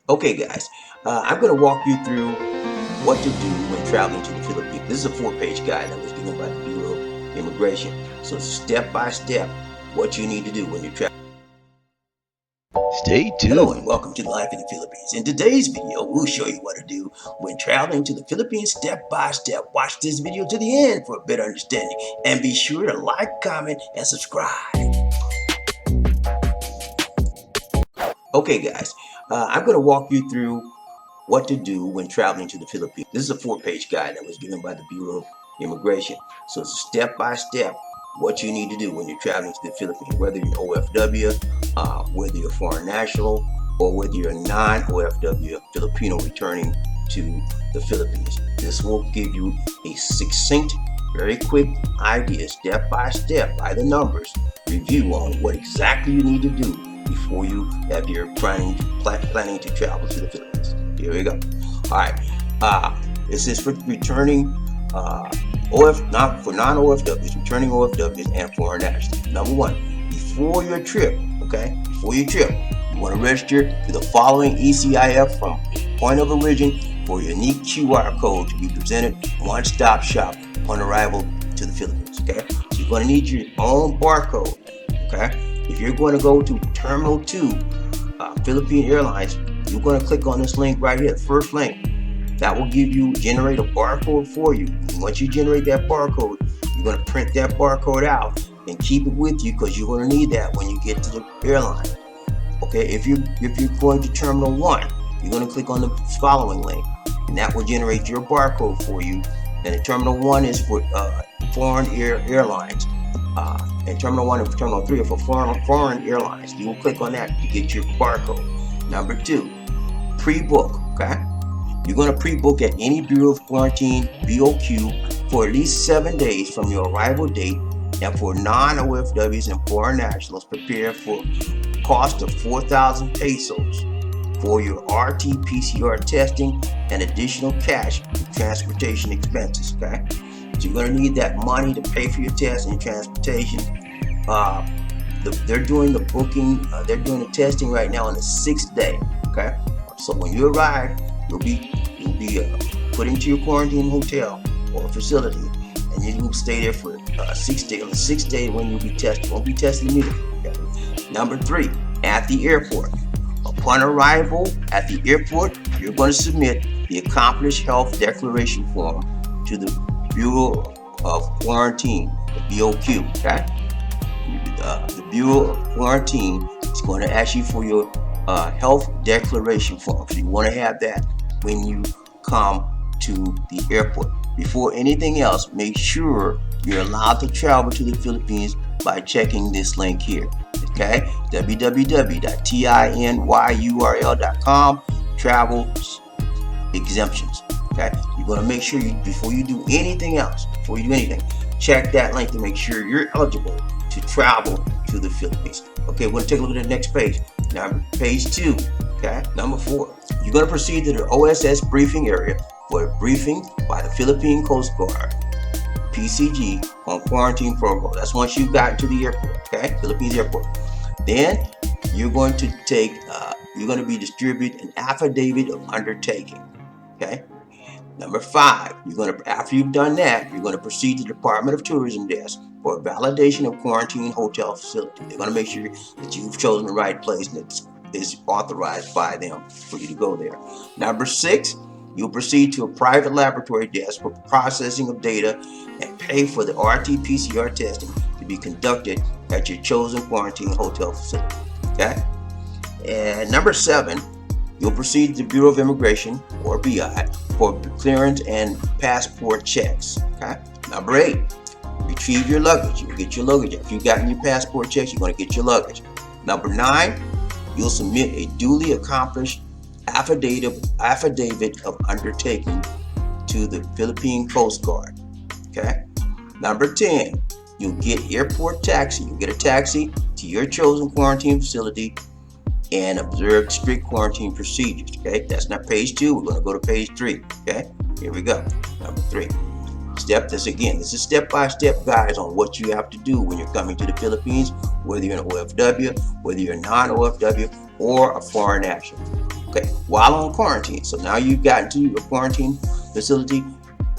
Okay guys, I'm going to walk you through what to do when traveling to the Philippines. This is a 4-page guide that was given by the Bureau of Immigration. So step by step what you need to do when you travel. Stay Hello and tuned. welcome to Life in the Philippines. In today's video, we'll show you what to do when traveling to the Philippines step by step. Watch this video to the end for a better understanding. And be sure to like, comment, and subscribe. Okay guys, I'm going to walk you through what to do when traveling to the Philippines. This is a 4-page guide that was given by the Bureau of Immigration. So it's step by step what you need to do when you're traveling to the Philippines, whether you're OFW, whether you're a foreign national, or whether you're a non-OFW Filipino returning to the Philippines. This will give you a succinct, very quick idea, step by step, by the numbers, review on what exactly you need to do before you're planning to travel to the Philippines. Here we go. All right. This is for returning not for non-OFWs, returning OFWs and foreign nationals. Number one, before your trip, you want to register to the following ECIF from point of origin for your unique QR code to be presented one-stop shop upon arrival to the Philippines. Okay, so you're going to need your own barcode. Okay, if you're going to go to Terminal 2, Philippine Airlines, you're going to click on this link right here, the first link. That will generate a barcode for you. Once you generate that barcode, you're going to print that barcode out and keep it with you because you're going to need that when you get to the airline. Okay, if you're going to Terminal 1, you're going to click on the following link, and that will generate your barcode for you. And the Terminal 1 is for foreign airlines. And Terminal 1 and Terminal 3 are for foreign airlines. You will click on that to get your barcode. Number 2, pre-book. Okay, you're going to pre-book at any Bureau of Quarantine BOQ for at least 7 days from your arrival date, and for non-OFWs and foreign nationals, prepare for a cost of 4,000 pesos for your RT-PCR testing and additional cash for transportation expenses. Okay, so you're going to need that money to pay for your test and transportation. They're doing the booking, they're doing the testing right now on the 6th day. Okay, so when you arrive, you'll be put into your quarantine hotel or facility, and you will stay there for 6 days. On the 6th day, when you'll be tested, won't be tested immediately. Okay. Number 3, at the airport. Upon arrival at the airport, you're going to submit the Accomplished Health Declaration form to the Bureau of Quarantine, the BOQ. Okay. The Bureau of Quarantine is going to ask you for your health declaration form. So you want to have that when you come to the airport. Before anything else, make sure you're allowed to travel to the Philippines by checking this link here. Okay, www.tinyurl.com, travel exemptions. Okay, you're going to make sure before you do anything, check that link to make sure you're eligible to travel to the Philippines. Okay, we're going to take a look at the next page. Now, page 2. Okay, number 4. You're going to proceed to the OSS briefing area for a briefing by the Philippine Coast Guard, PCG, on quarantine protocol. That's once you've gotten to the airport. Okay, Philippines airport. Then you're going to be distributed an affidavit of undertaking. Okay. Number 5, after you've done that, you're going to proceed to the Department of Tourism desk for a validation of quarantine hotel facility. They're going to make sure that you've chosen the right place and it is authorized by them for you to go there. Number 6, you'll proceed to a private laboratory desk for processing of data and pay for the RT-PCR testing to be conducted at your chosen quarantine hotel facility. Okay? And number 7, you'll proceed to the Bureau of Immigration, or BI, for clearance and passport checks. Okay? Number 8, retrieve your luggage. You'll get your luggage. If you've gotten your passport checks, you're going to get your luggage. Number 9, you'll submit a duly accomplished affidavit of undertaking to the Philippine Coast Guard. Okay? Number 10, you'll get airport taxi. You'll get a taxi to your chosen quarantine facility and observe strict quarantine procedures. Okay, that's not page 2. We're going to go to page 3. Okay, here we go. Number 3. This is step-by-step guides on what you have to do when you're coming to the Philippines, whether you're an OFW, whether you're a non-OFW, or a foreign national. Okay, while on quarantine. So now you've gotten to your quarantine facility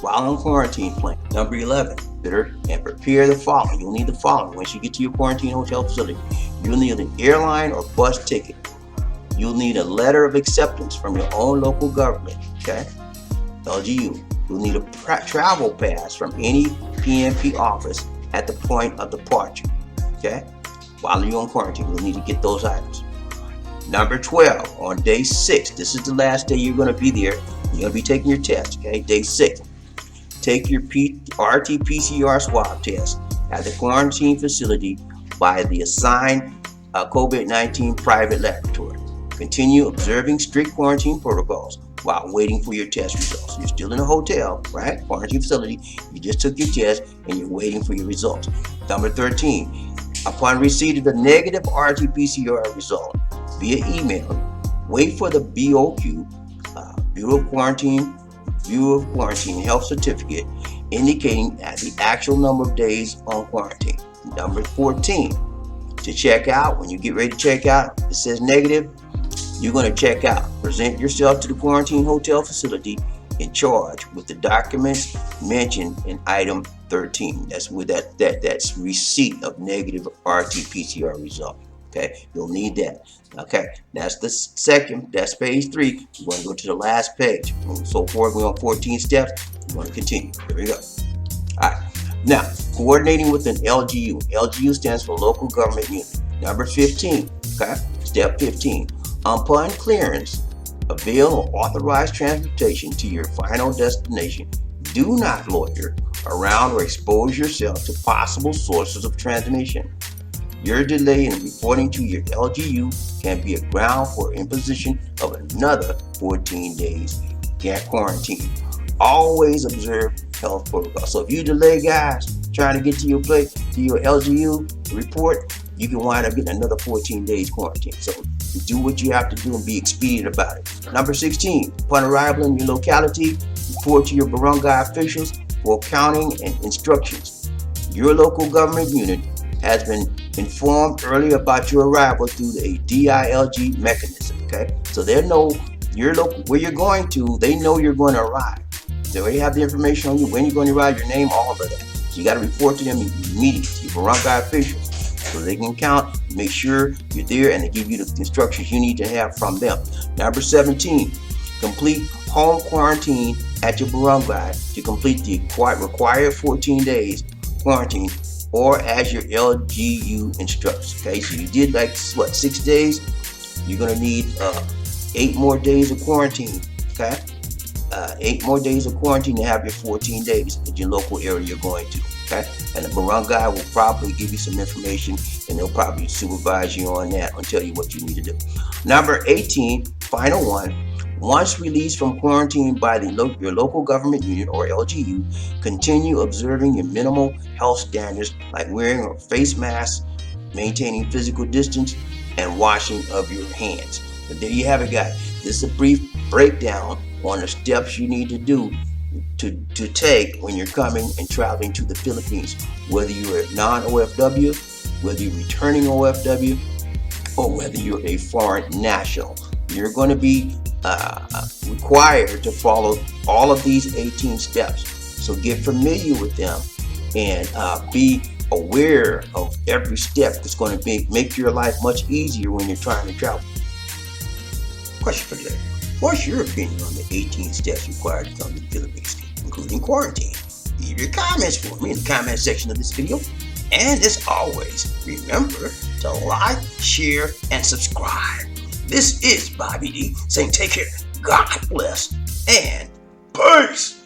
while on quarantine plan. Number 11, consider and prepare the following. You'll need the following. Once you get to your quarantine hotel facility, you'll need an airline or bus ticket. You'll need a letter of acceptance from your own local government, okay? LGU. You'll need a travel pass from any PNP office at the point of departure, okay? While you're on quarantine, you'll need to get those items. Number 12, on day 6, this is the last day you're going to be there. You're going to be taking your test, okay? Day 6, take your RT-PCR swab test at the quarantine facility by the assigned COVID-19 private laboratory. Continue observing strict quarantine protocols while waiting for your test results. You're still in a hotel, right? Quarantine facility. You just took your test and you're waiting for your results. Number 13, upon receipt of the negative RT-PCR result via email, wait for the BOQ, Bureau of Quarantine Health Certificate indicating the actual number of days on quarantine. Number 14, to check out, when you get ready to check out, it says negative, you're going to check out. Present yourself to the quarantine hotel facility in charge with the documents mentioned in item 13. That's with that's receipt of negative RT-PCR result. Okay, you'll need that. Okay, that's the second. That's page 3. We're going to go to the last page. And so forth. We're on 14 steps. We're going to continue. Here we go. All right. Now, coordinating with an LGU. LGU stands for Local Government Unit. Number 15. Okay, step 15. Upon clearance, avail of authorized transportation to your final destination. Do not loiter around or expose yourself to possible sources of transmission. Your delay in reporting to your LGU can be a ground for imposition of another 14 days quarantine. Always observe health protocols. So if you delay, guys, trying to get to your place, to your LGU report, you can wind up getting another 14 days quarantine. So do what you have to do and be expedient about it. Number 16, upon arrival in your locality, report to your barangay officials for accounting and instructions. Your local government unit has been informed earlier about your arrival through a DILG mechanism. Okay, so they know your local where you're going to. They know you're going to arrive. They already have the information on you, when you're going to arrive, your name, all of that. So you got to report to them immediately, your barangay officials, so they can count, make sure you're there, and they give you the instructions you need to have from them. Number 17, complete home quarantine at your barangay to complete the required 14 days quarantine, or as your LGU instructs. Okay, so you did 6 days. You're gonna need 8 more days of quarantine. Okay, 8 more days of quarantine to have your 14 days in your local area you're going to. Okay, and the barangay will probably give you some information, and they'll probably supervise you on that and tell you what you need to do. Number 18, final one. Once released from quarantine by your local government unit or LGU, continue observing your minimal health standards like wearing a face mask, maintaining physical distance, and washing of your hands. But there you have it, guys. This is a brief breakdown on the steps you need to do to take when you're coming and traveling to the Philippines, whether you're a non-OFW, whether you're returning OFW, or whether you're a foreign national. You're going to be required to follow all of these 18 steps. So get familiar with them and be aware of every step that's going to make your life much easier when you're trying to travel. Question for today. What's your opinion on the 18 steps required to come to the Philippines, including quarantine? Leave your comments for me in the comment section of this video. And as always, remember to like, share, and subscribe. This is BobbieD saying take care, God bless, and peace.